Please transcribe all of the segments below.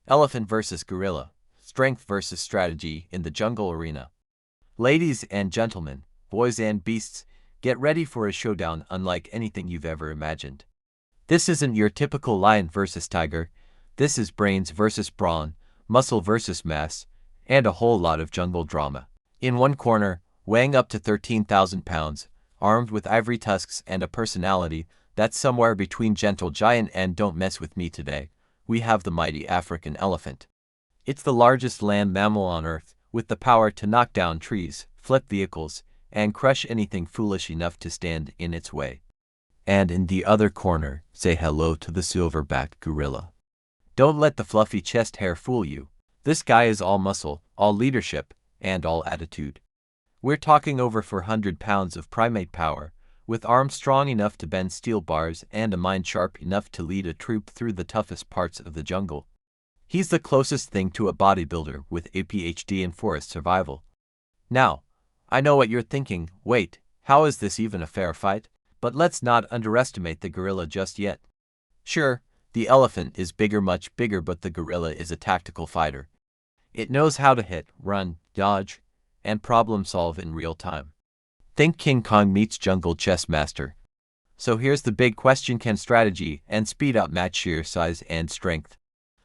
Elephant versus gorilla. Strength versus strategy in the jungle arena. Ladies and gentlemen, boys and beasts, get ready for a showdown unlike anything you've ever imagined. This isn't your typical lion versus tiger. This is brains versus brawn, muscle versus mass, and a whole lot of jungle drama. In one corner, weighing up to 13,000 pounds, armed with ivory tusks and a personality that's somewhere between gentle giant and don't mess with me today, we have the mighty African elephant. It's the largest land mammal on Earth, with the power to knock down trees, flip vehicles, and crush anything foolish enough to stand in its way. And in the other corner, say hello to the Silverback Gorilla. Don't let the fluffy chest hair fool you. This guy is all muscle, all leadership, and all attitude. We're talking over 400 pounds of primate power, with arms strong enough to bend steel bars and a mind sharp enough to lead a troop through the toughest parts of the jungle. He's the closest thing to a bodybuilder with a PhD in forest survival. Now, I know what you're thinking, wait, how is this even a fair fight? But let's not underestimate the gorilla just yet. Sure, the elephant is bigger, much bigger, but the gorilla is a tactical fighter. It knows how to hit, run, dodge, and problem solve in real time. Think King Kong meets jungle chess master. So here's the big question: can strategy and speed outmatch sheer size and strength?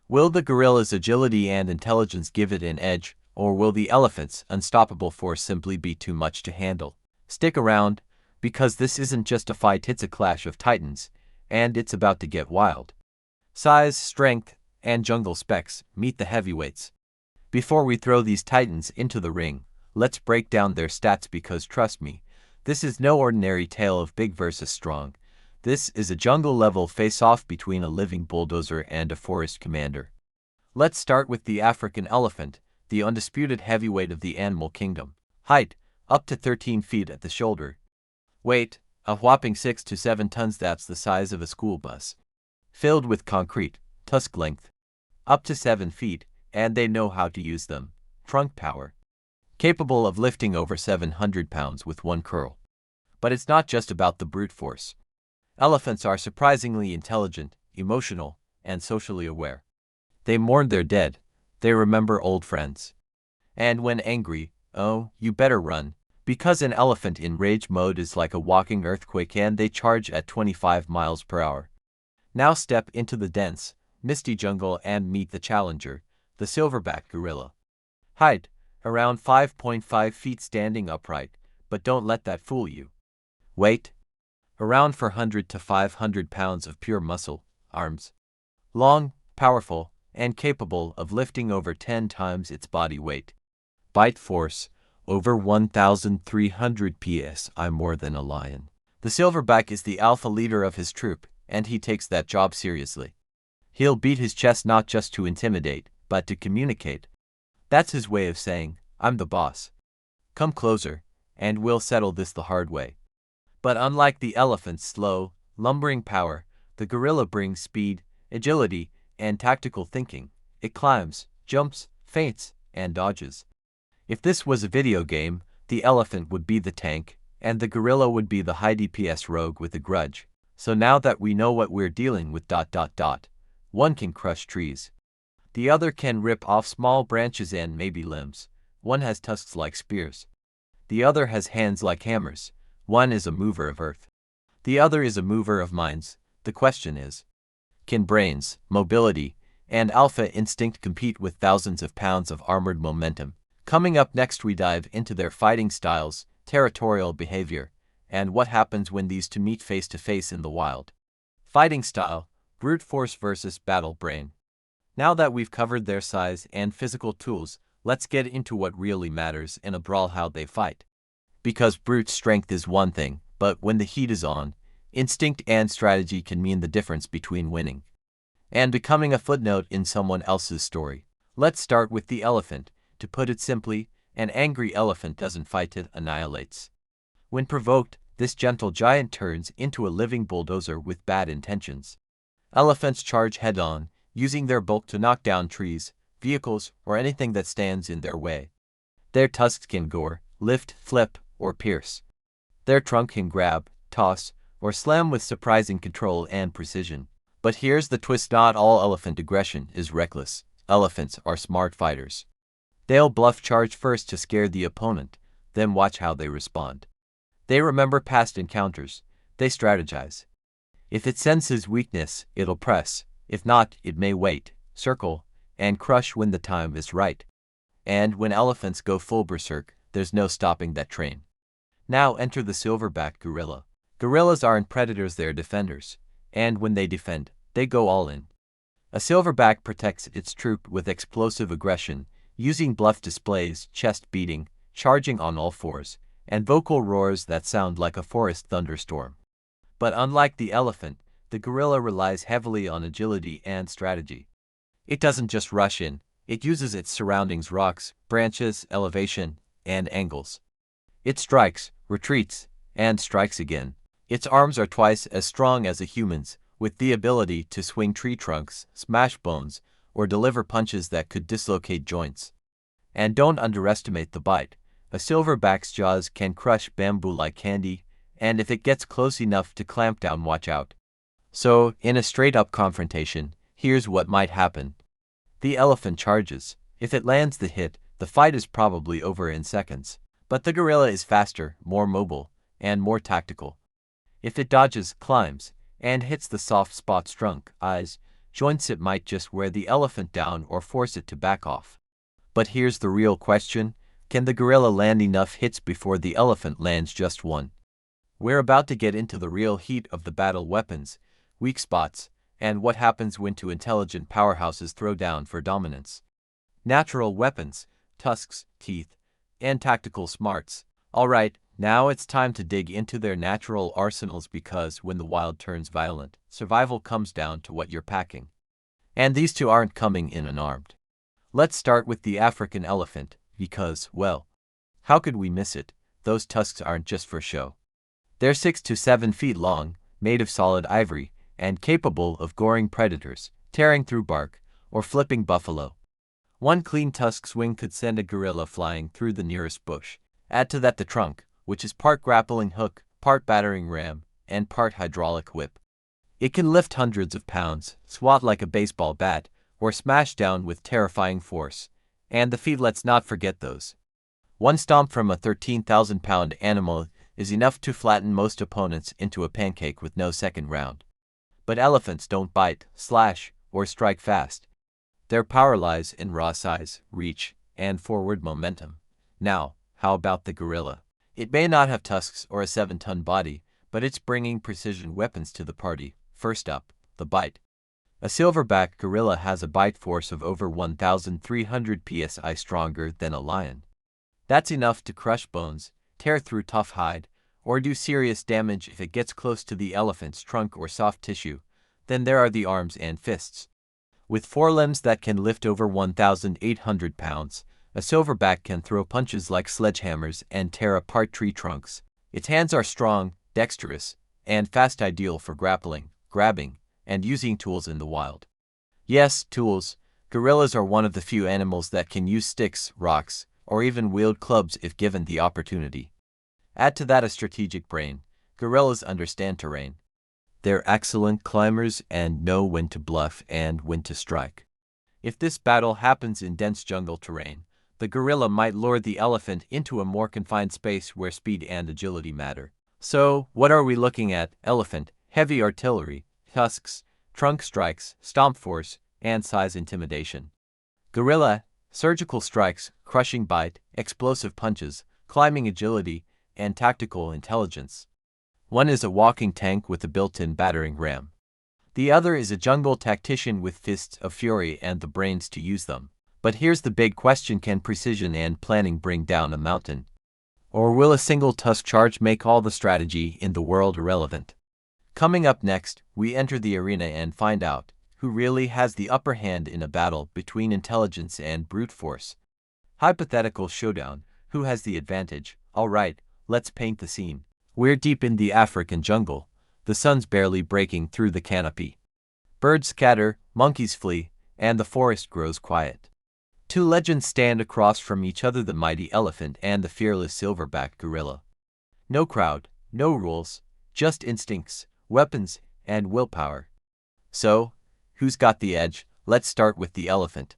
Will the gorilla's agility and intelligence give it an edge, or will the elephant's unstoppable force simply be too much to handle? Stick around, because this isn't just a fight, it's a clash of titans, and it's about to get wild. Size, strength, and jungle specs meet the heavyweights. Before we throw these titans into the ring, let's break down their stats, because trust me, this is no ordinary tale of big versus strong. This is a jungle-level face-off between a living bulldozer and a forest commander. Let's start with the African elephant, the undisputed heavyweight of the animal kingdom. Height, up to 13 feet at the shoulder. Weight, a whopping 6 to 7 tons, that's the size of a school bus. Filled with concrete, tusk length, up to 7 feet, and they know how to use them. Trunk power, capable of lifting over 700 pounds with one curl. But it's not just about the brute force. Elephants are surprisingly intelligent, emotional, and socially aware. They mourn their dead, they remember old friends. And when angry, oh, you better run, because an elephant in rage mode is like a walking earthquake, and they charge at 25 miles per hour. Now step into the dense, misty jungle and meet the challenger, the Silverback Gorilla. Height, around 5.5 feet standing upright, but don't let that fool you. Weight, around 400 to 500 pounds of pure muscle, arms. Long, powerful, and capable of lifting over 10 times its body weight. Bite force, over 1,300 psi, more than a lion. The Silverback is the alpha leader of his troop, and he takes that job seriously. He'll beat his chest not just to intimidate, but to communicate. That's his way of saying, I'm the boss. Come closer, and we'll settle this the hard way. But unlike the elephant's slow, lumbering power, the gorilla brings speed, agility, and tactical thinking. It climbs, jumps, feints, and dodges. If this was a video game, the elephant would be the tank, and the gorilla would be the high DPS rogue with a grudge. So now that we know what we're dealing with, one can crush trees. The other can rip off small branches and maybe limbs. One has tusks like spears. The other has hands like hammers. One is a mover of earth. The other is a mover of minds. The question is, can brains, mobility, and alpha instinct compete with thousands of pounds of armored momentum? Coming up next, we dive into their fighting styles, territorial behavior, and what happens when these two meet face to face in the wild. Fighting style, brute force versus battle brain. Now that we've covered their size and physical tools, let's get into what really matters in a brawl: how they fight. Because brute strength is one thing, but when the heat is on, instinct and strategy can mean the difference between winning and becoming a footnote in someone else's story. Let's start with the elephant. To put it simply, an angry elephant doesn't fight, it annihilates. When provoked, this gentle giant turns into a living bulldozer with bad intentions. Elephants charge head-on, using their bulk to knock down trees, vehicles, or anything that stands in their way. Their tusks can gore, lift, flip, or pierce. Their trunk can grab, toss, or slam with surprising control and precision. But here's the twist: not all elephant aggression is reckless. Elephants are smart fighters. They'll bluff charge first to scare the opponent, then watch how they respond. They remember past encounters. They strategize. If it senses weakness, it'll press. If not, it may wait, circle, and crush when the time is right. And when elephants go full berserk, there's no stopping that train. Now enter the silverback gorilla. Gorillas aren't predators, they're defenders. And when they defend, they go all in. A silverback protects its troop with explosive aggression, using bluff displays, chest beating, charging on all fours, and vocal roars that sound like a forest thunderstorm. But unlike the elephant, the gorilla relies heavily on agility and strategy. It doesn't just rush in, it uses its surroundings, rocks, branches, elevation, and angles. It strikes, retreats, and strikes again. Its arms are twice as strong as a human's, with the ability to swing tree trunks, smash bones, or deliver punches that could dislocate joints. And don't underestimate the bite. A silverback's jaws can crush bamboo like candy, and if it gets close enough to clamp down, watch out. So, in a straight-up confrontation, here's what might happen. The elephant charges. If it lands the hit, the fight is probably over in seconds. But the gorilla is faster, more mobile, and more tactical. If it dodges, climbs, and hits the soft spots, trunk, eyes, joints, it might just wear the elephant down or force it to back off. But here's the real question. Can the gorilla land enough hits before the elephant lands just one? We're about to get into the real heat of the battle: weapons, weak spots, and what happens when two intelligent powerhouses throw down for dominance. Natural weapons, tusks, teeth, and tactical smarts. Alright, now it's time to dig into their natural arsenals, because when the wild turns violent, survival comes down to what you're packing. And these two aren't coming in unarmed. Let's start with the African elephant, because, well, how could we miss it? Those tusks aren't just for show. They're 6 to 7 feet long, made of solid ivory, and capable of goring predators, tearing through bark, or flipping buffalo. One clean tusk swing could send a gorilla flying through the nearest bush. Add to that the trunk, which is part grappling hook, part battering ram, and part hydraulic whip. It can lift hundreds of pounds, swat like a baseball bat, or smash down with terrifying force. And the feet, let's not forget those. One stomp from a 13,000-pound animal is enough to flatten most opponents into a pancake with no second round. But elephants don't bite, slash, or strike fast. Their power lies in raw size, reach, and forward momentum. Now, how about the gorilla? It may not have tusks or a 7-ton body, but it's bringing precision weapons to the party. First up, the bite. A silverback gorilla has a bite force of over 1,300 psi, stronger than a lion. That's enough to crush bones, tear through tough hide, or do serious damage if it gets close to the elephant's trunk or soft tissue. Then there are the arms and fists. With forelimbs that can lift over 1,800 pounds, a silverback can throw punches like sledgehammers and tear apart tree trunks. Its hands are strong, dexterous, and fast, ideal for grappling, grabbing, and using tools in the wild. Yes, tools. Gorillas are one of the few animals that can use sticks, rocks, or even wield clubs if given the opportunity. Add to that a strategic brain. Gorillas understand terrain. They're excellent climbers and know when to bluff and when to strike. If this battle happens in dense jungle terrain, the gorilla might lure the elephant into a more confined space where speed and agility matter. So, what are we looking at? Elephant, heavy artillery, tusks, trunk strikes, stomp force, and size intimidation. Gorilla, surgical strikes, crushing bite, explosive punches, climbing agility, and tactical intelligence. One is a walking tank with a built-in battering ram. The other is a jungle tactician with fists of fury and the brains to use them. But here's the big question: can precision and planning bring down a mountain? Or will a single tusk charge make all the strategy in the world irrelevant? Coming up next, we enter the arena and find out who really has the upper hand in a battle between intelligence and brute force. Hypothetical showdown: who has the advantage? Alright, let's paint the scene. We're deep in the African jungle. The sun's barely breaking through the canopy. Birds scatter, monkeys flee, and the forest grows quiet. Two legends stand across from each other: the mighty elephant and the fearless silverback gorilla. No crowd, no rules, just instincts, weapons, and willpower. So, who's got the edge? Let's start with the elephant.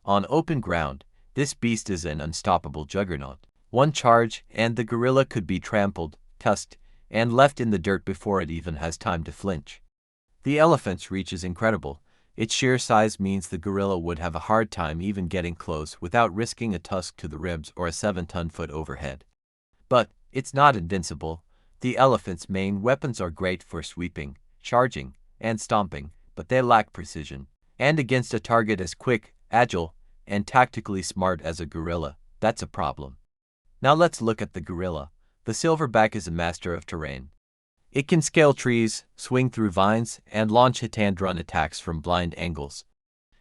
On open ground, this beast is an unstoppable juggernaut. One charge, and the gorilla could be trampled, tusked, and left in the dirt before it even has time to flinch. The elephant's reach is incredible. Its sheer size means the gorilla would have a hard time even getting close without risking a tusk to the ribs or a 7-ton foot overhead. But it's not invincible. The elephant's main weapons are great for sweeping, charging, and stomping, but they lack precision. And against a target as quick, agile, and tactically smart as a gorilla, that's a problem. Now let's look at the gorilla. The silverback is a master of terrain. It can scale trees, swing through vines, and launch hit-and-run attacks from blind angles.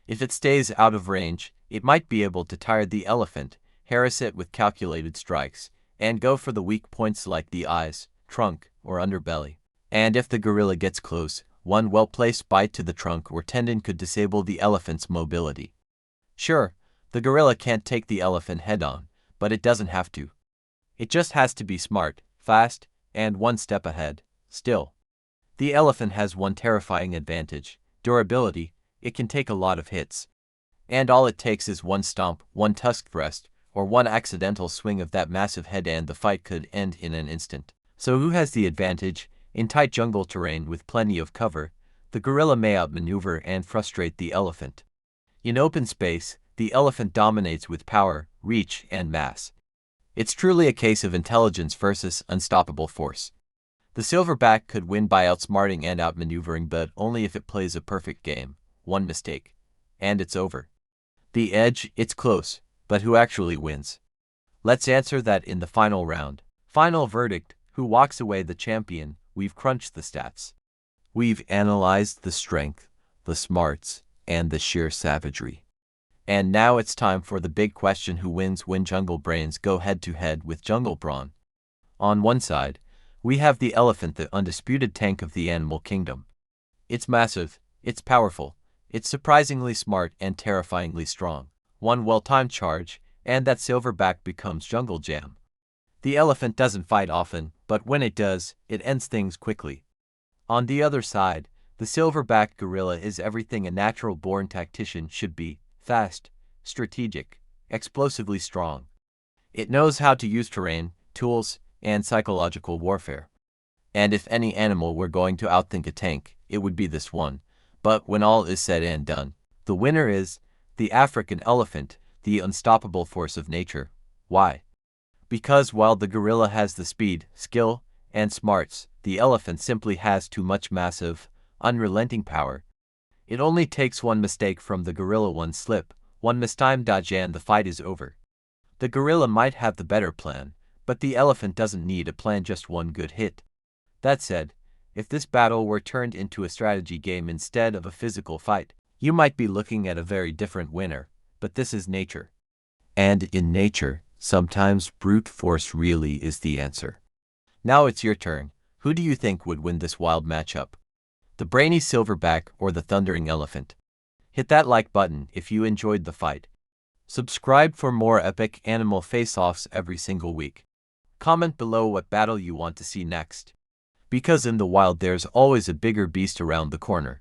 If it stays out of range, it might be able to tire the elephant, harass it with calculated strikes, and go for the weak points like the eyes, trunk, or underbelly. And if the gorilla gets close, one well-placed bite to the trunk or tendon could disable the elephant's mobility. Sure, the gorilla can't take the elephant head-on, but it doesn't have to. It just has to be smart, fast, and one step ahead. Still, the elephant has one terrifying advantage: durability. It can take a lot of hits. And all it takes is one stomp, one tusk thrust, or one accidental swing of that massive head and the fight could end in an instant. So who has the advantage? In tight jungle terrain with plenty of cover, the gorilla may outmaneuver and frustrate the elephant. In open space, the elephant dominates with power, reach, and mass. It's truly a case of intelligence versus unstoppable force. The silverback could win by outsmarting and outmaneuvering, but only if it plays a perfect game. One mistake, and it's over. The edge, it's close, but who actually wins? Let's answer that in the final round. Final verdict: who walks away the champion? We've crunched the stats. We've analyzed the strength, the smarts, and the sheer savagery. And now it's time for the big question: who wins when jungle brains go head-to-head with jungle brawn? On one side, we have the elephant, the undisputed tank of the animal kingdom. It's massive, it's powerful, it's surprisingly smart and terrifyingly strong. One well-timed charge, and that silverback becomes jungle jam. The elephant doesn't fight often, but when it does, it ends things quickly. On the other side, the silverback gorilla is everything a natural-born tactician should be: fast, strategic, explosively strong. It knows how to use terrain, tools, and psychological warfare. And if any animal were going to outthink a tank, it would be this one. But when all is said and done, the winner is the African elephant, the unstoppable force of nature. Why? Because while the gorilla has the speed, skill, and smarts, the elephant simply has too much massive, unrelenting power. It only takes one mistake from the gorilla, one slip, one mistimed dodge, and the fight is over. The gorilla might have the better plan, but the elephant doesn't need a plan, just one good hit. That said, if this battle were turned into a strategy game instead of a physical fight, you might be looking at a very different winner. But this is nature. And in nature, sometimes brute force really is the answer. Now it's your turn. Who do you think would win this wild matchup? The brainy silverback or the thundering elephant? Hit that like button if you enjoyed the fight. Subscribe for more epic animal face-offs every single week. Comment below what battle you want to see next. Because in the wild there's always a bigger beast around the corner.